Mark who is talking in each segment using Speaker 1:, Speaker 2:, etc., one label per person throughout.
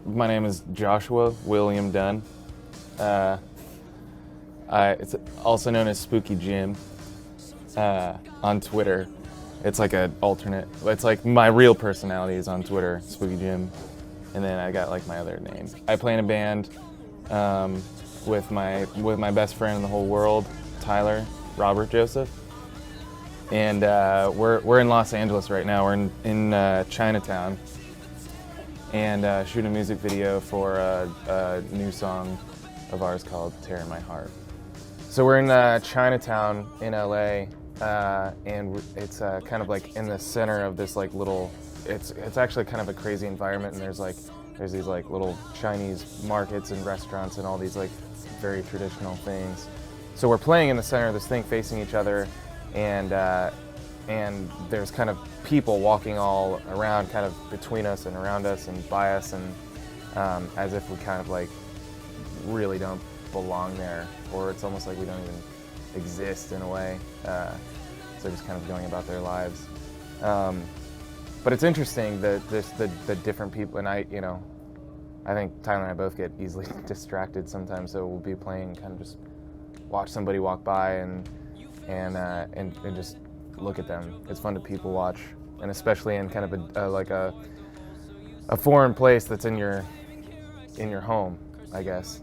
Speaker 1: My name is Joshua William Dunn. It's also known as Spooky Jim on Twitter. It's like an alternate. It's like my real personality is on Twitter, Spooky Jim, and then I got like my other name. I play in a band with my best friend in the whole world, Tyler Robert Joseph, and we're in Los Angeles right now. We're in Chinatown, and shooting a music video for a new song of ours called "Tearing My Heart." So we're in Chinatown in LA, and it's kind of like in the center of this like little. It's actually kind of a crazy environment, and there's these like little Chinese markets and restaurants and all these like very traditional things. So we're playing in the center of this thing, facing each other, and there's kind of people walking all around, kind of between us and around us and by us, and as if we kind of like really don't belong there, or it's almost like we don't even exist in a way. So just kind of going about their lives. But it's interesting that the different people, and I think Tyler and I both get easily distracted sometimes. So we'll be playing, kind of just watch somebody walk by and just look at them. It's fun to people watch, and especially in kind of a foreign place that's in your home, I guess.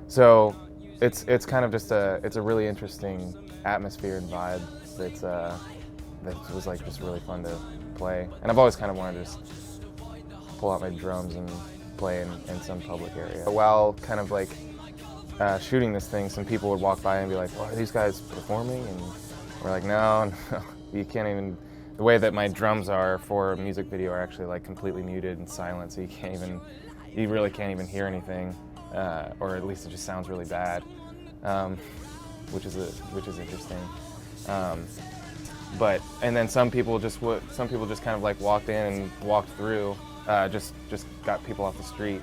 Speaker 1: So it's kind of just it's a really interesting atmosphere and vibe that was like just really fun to play. And I've always kind of wanted to just pull out my drums and play in some public area. While kind of like shooting this thing, some people would walk by and be like, "Oh, are these guys performing?" And we're like, no, you can't even. The way that my drums are for a music video are actually like completely muted and silent, so you really can't even hear anything, or at least it just sounds really bad, which is interesting. And then some people just kind of like walked in and walked through, just got people off the street,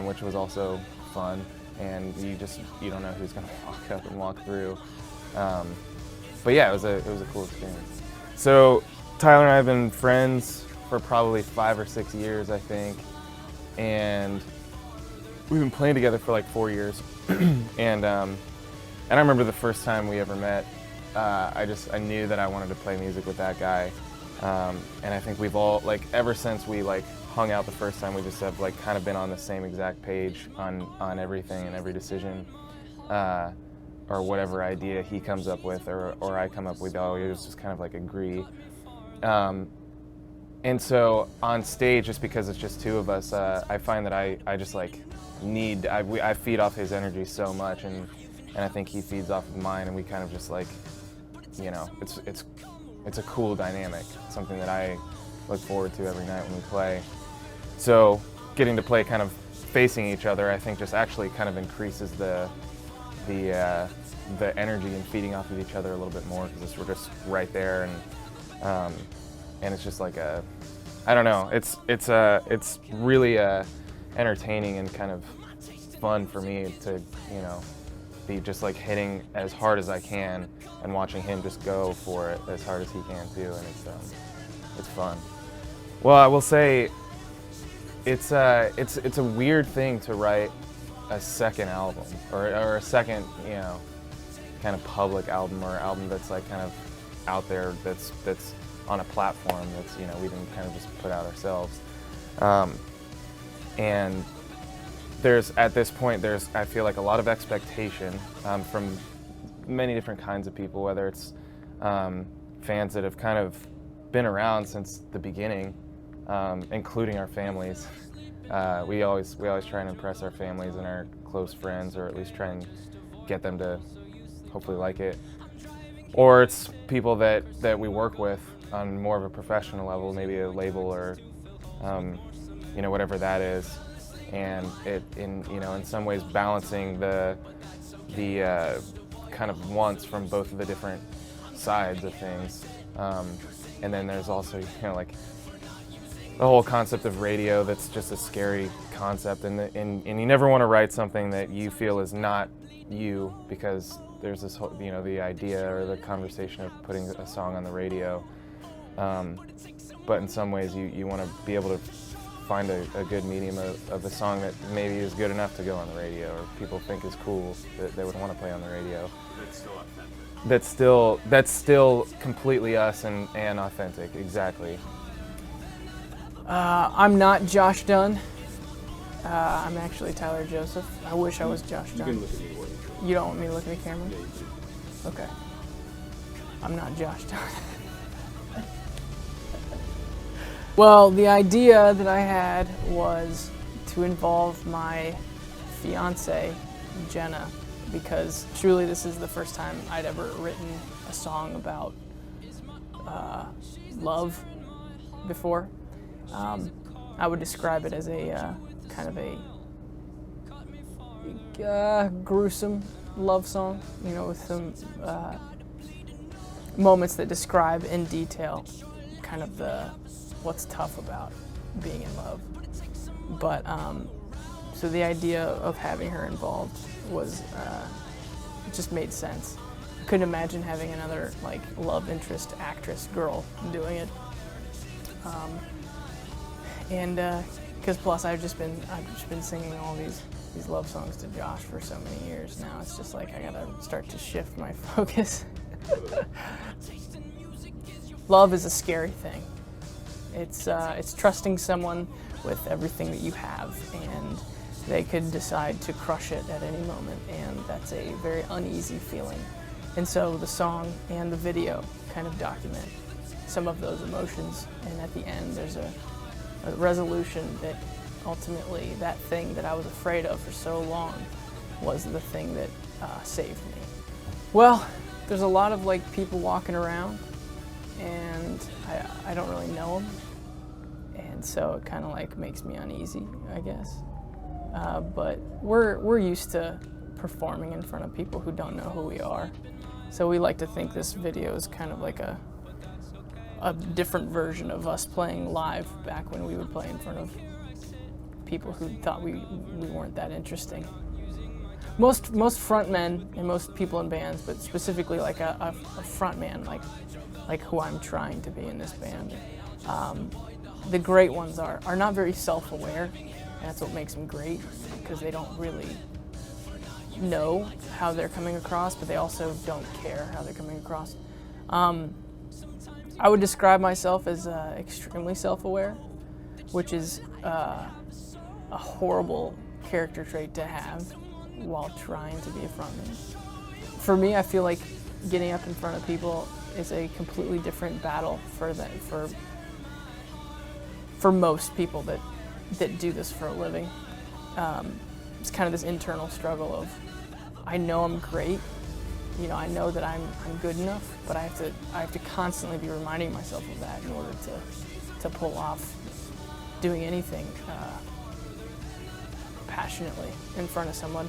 Speaker 1: which was also fun. And you don't know who's gonna walk up and walk through. But yeah, it was a cool experience. So Tyler and I have been friends for probably 5 or 6 years, I think, and we've been playing together for like 4 years. And I remember the first time we ever met. I knew that I wanted to play music with that guy, and I think we've all ever since we hung out the first time, we just have kind of been on the same exact page on everything and every decision. Or whatever idea he comes up with or I come up with, always just kind of agree. And so on stage, just because it's just two of us, I find that I just I feed off his energy so much, and I think he feeds off of mine, and we kind of just it's a cool dynamic, something that I look forward to every night when we play. So getting to play kind of facing each other, I think just actually kind of increases the energy and feeding off of each other a little bit more, because we're just right there, and it's just I don't know, it's really entertaining and kind of fun for me to be just hitting as hard as I can and watching him just go for it as hard as he can too, and it's fun. Well, I will say it's a weird thing to write a second album or a second kind of public album, or album that's kind of out there, that's on a platform that's we didn't kind of just put out ourselves. And at this point I feel like a lot of expectation from many different kinds of people, whether it's fans that have kind of been around since the beginning, including our families. We always try and impress our families and our close friends, or at least try and get them to hopefully like it. Or it's people that we work with on more of a professional level, maybe a label or whatever that is, and in some ways balancing the kind of wants from both of the different sides of things. And then there's also the whole concept of radio, that's just a scary concept, and you never want to write something that you feel is not you, because there's this whole, the idea or the conversation of putting a song on the radio. But in some ways you want to be able to find a good medium of a song that maybe is good enough to go on the radio or people think is cool that they would want to play on the radio.
Speaker 2: That's still authentic.
Speaker 1: That's still completely us and authentic, exactly.
Speaker 3: I'm not Josh Dunn. I'm actually Tyler Joseph. I wish I was Josh Dunn.
Speaker 2: You can look at me more than true.
Speaker 3: You don't want me to look at the camera?
Speaker 2: Yeah, you do.
Speaker 3: Okay. I'm not Josh Dunn. Well, the idea that I had was to involve my fiance, Jenna, because truly this is the first time I'd ever written a song about love before. I would describe it as a kind of a gruesome love song, you know, with some moments that describe in detail kind of what's tough about being in love. But so the idea of having her involved was it just made sense. I couldn't imagine having another like love interest actress girl doing it. And because plus I've just been singing all these love songs to Josh for so many years now. It's just like I gotta start to shift my focus. Love is a scary thing. It's trusting someone with everything that you have, and they could decide to crush it at any moment, and that's a very uneasy feeling. And so the song and the video kind of document some of those emotions, and at the end there's a resolution that ultimately that thing that I was afraid of for so long was the thing that saved me. Well, there's a lot of like people walking around, and I don't really know them, and so it kind of like makes me uneasy, I guess. But we're used to performing in front of people who don't know who we are, so we like to think this video is kind of like a different version of us playing live back when we would play in front of people who thought we weren't that interesting. Most frontmen and most people in bands, but specifically like a frontman, like who I'm trying to be in this band, the great ones are not very self-aware, and that's what makes them great, because they don't really know how they're coming across, but they also don't care how they're coming across. I would describe myself as extremely self-aware, which is a horrible character trait to have while trying to be a frontman. For me, I feel like getting up in front of people is a completely different battle for most people that do this for a living. It's kind of this internal struggle of, I know I'm great, you know, I know that I'm good enough, but I have to constantly be reminding myself of that in order to pull off doing anything passionately in front of someone.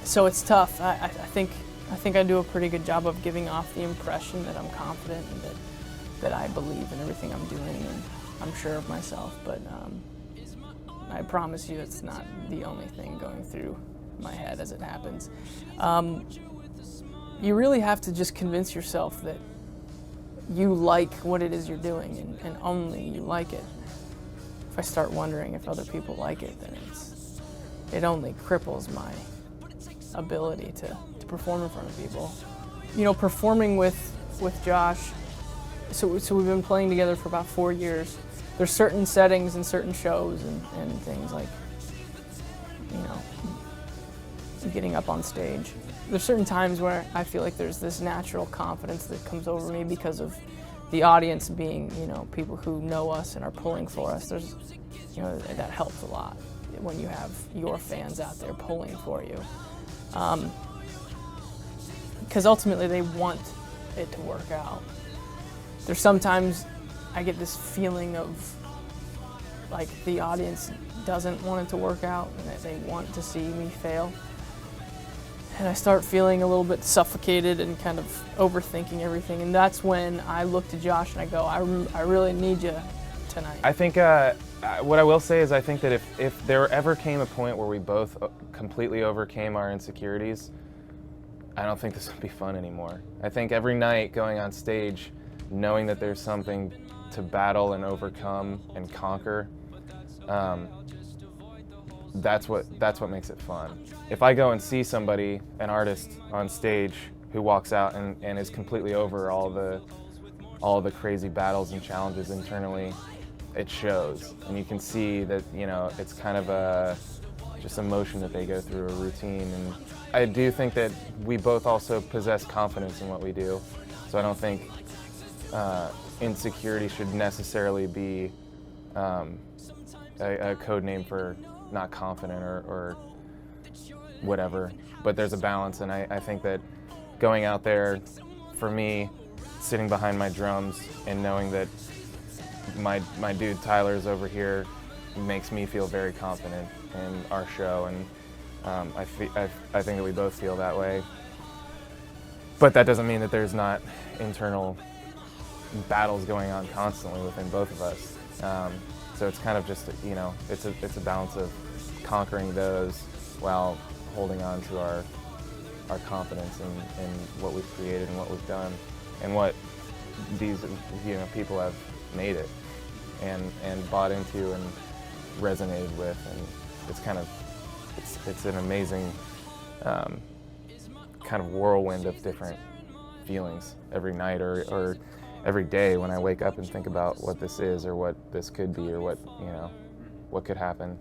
Speaker 3: So it's tough. I think I do a pretty good job of giving off the impression that I'm confident and that I believe in everything I'm doing, and I'm sure of myself. But I promise you, it's not the only thing going through my head as it happens. You really have to just convince yourself that you like what it is you're doing, and only you like it. If I start wondering if other people like it, then it only cripples my ability to perform in front of people. You know, performing with Josh, so we've been playing together for about 4 years. There's certain settings and certain shows and things like, you know, getting up on stage. There's certain times where I feel like there's this natural confidence that comes over me because of the audience being, you know, people who know us and are pulling for us. There's, you know, that helps a lot when you have your fans out there pulling for you. Because ultimately they want it to work out. There's sometimes I get this feeling of like the audience doesn't want it to work out and that they want to see me fail. And I start feeling a little bit suffocated and kind of overthinking everything. And that's when I look to Josh and I go, I really need you tonight.
Speaker 1: I think what I will say is I think that if there ever came a point where we both completely overcame our insecurities, I don't think this would be fun anymore. I think every night going on stage, knowing that there's something to battle and overcome and conquer, that's what makes it fun. If I go and see somebody, an artist on stage who walks out and is completely over all the crazy battles and challenges internally, it shows, and you can see that, you know, it's kind of just a motion that they go through, a routine. And I do think that we both also possess confidence in what we do, so I don't think insecurity should necessarily be a code name for not confident or whatever. But there's a balance, and I think that going out there, for me, sitting behind my drums and knowing that my dude Tyler's over here makes me feel very confident in our show, and I think that we both feel that way. But that doesn't mean that there's not internal battles going on constantly within both of us. So it's kind of just, you know, it's a balance of conquering those while holding on to our confidence in what we've created and what we've done and what these, you know, people have made it and bought into and resonated with. And it's kind of it's an amazing kind of whirlwind of different feelings every night or every day when I wake up and think about what this is or what this could be or what, you know, what could happen.